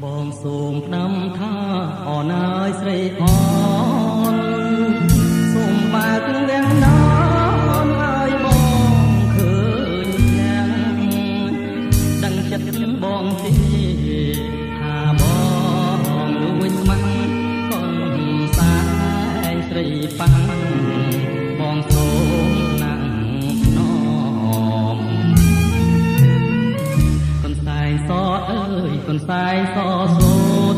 បងសូមផ្ដាំថាអរណាយស្រីអនសូមបើកវាំងណនឲ្យបងឃើញយ៉ាងដឹងចិត្តបងទេថាបងលួចស្មាំងកូនសាយស្រីប៉ាំងបងសូមណាំងណមកូនសាយសអើយកូនសាយសសូត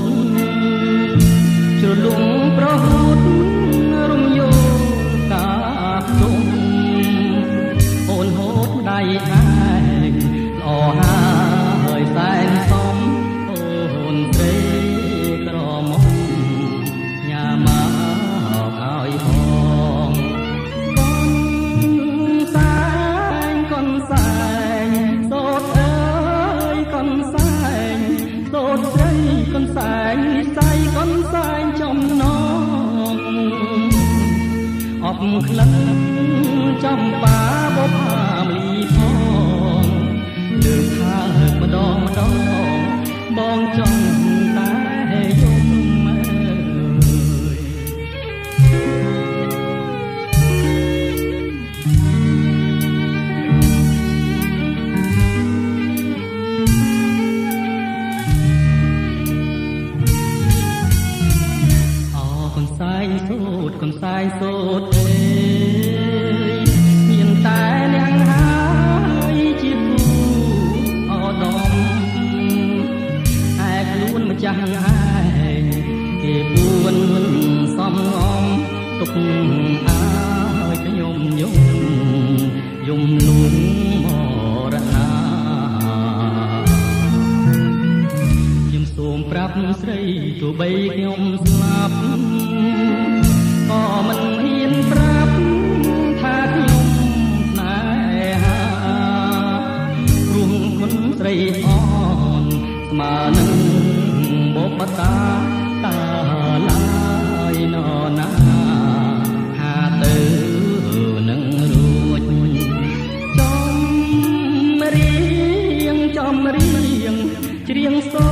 ជ្រលងប្រហូតរំយោកាបជុំអូនហូតដៃឯងល្អហើយសែនសំអូនស្រីក្រមុំញ៉ាមកឲ្យផងកូនសែងសូតអើយកូនសែងសូតស្រីកូនសែងនិស័យកូនសែងចំណងអបក្លិនចំបាបផាមលីផងលើកថាម្ដងបងចង់តែយំកូនសាយសូតអើយមានតែអ្នកហើយជាគូអដំឯខ្លួនម្ចាស់ឯងគេពួនមិនសំងំទុកឲ្យខ្ញុំយំលួងមរណាខ្ញុំសូមប្រាប់ស្រីទោះបីខ្ញុំស្លាប់ក៏មិនហ៊ានប្រាប់ថាខ្ញុំស្នេហាព្រោះគុណស្រីអនស្មើនឹងបុព្វតាតាឡើយនរណាហាទៅនឹងរួចចំរៀងច្រៀងសូ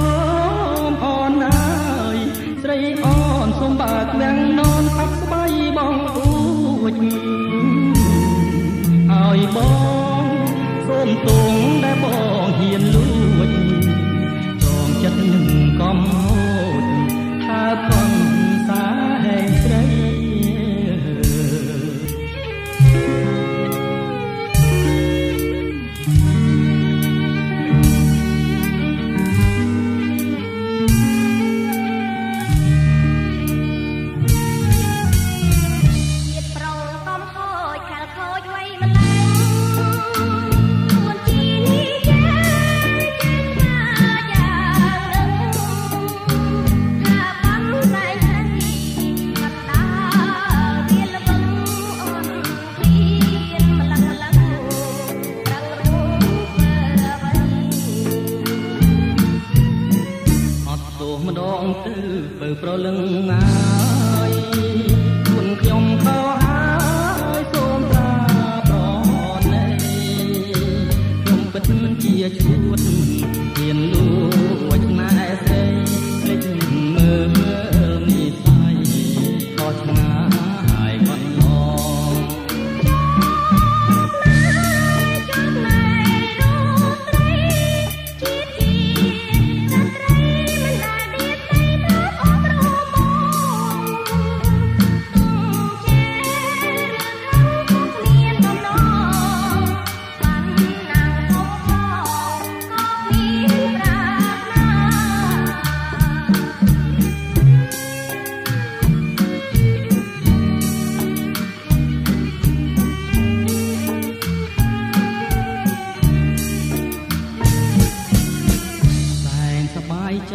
មអរណាយស្រីអនសូមបើកវាំងននអាប់ស្បៃបងអួចឲ្យបងសូមទងដែលបងហ៊ានលួចចងចិត្តនឹងកំហូតថាកូនសាយស្រីម្ដងទៅបើប្រលឹងហើយគុណខ្ញុំខោហើយសូមត្រាប្រណីខ្ញុំពិតជាជួតហ៊ានលួចណែស្រីភ្លេចមើលនិស័យខុសឆ្ងាយគាត់ឡ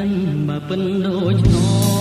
ងបើពិនដូចន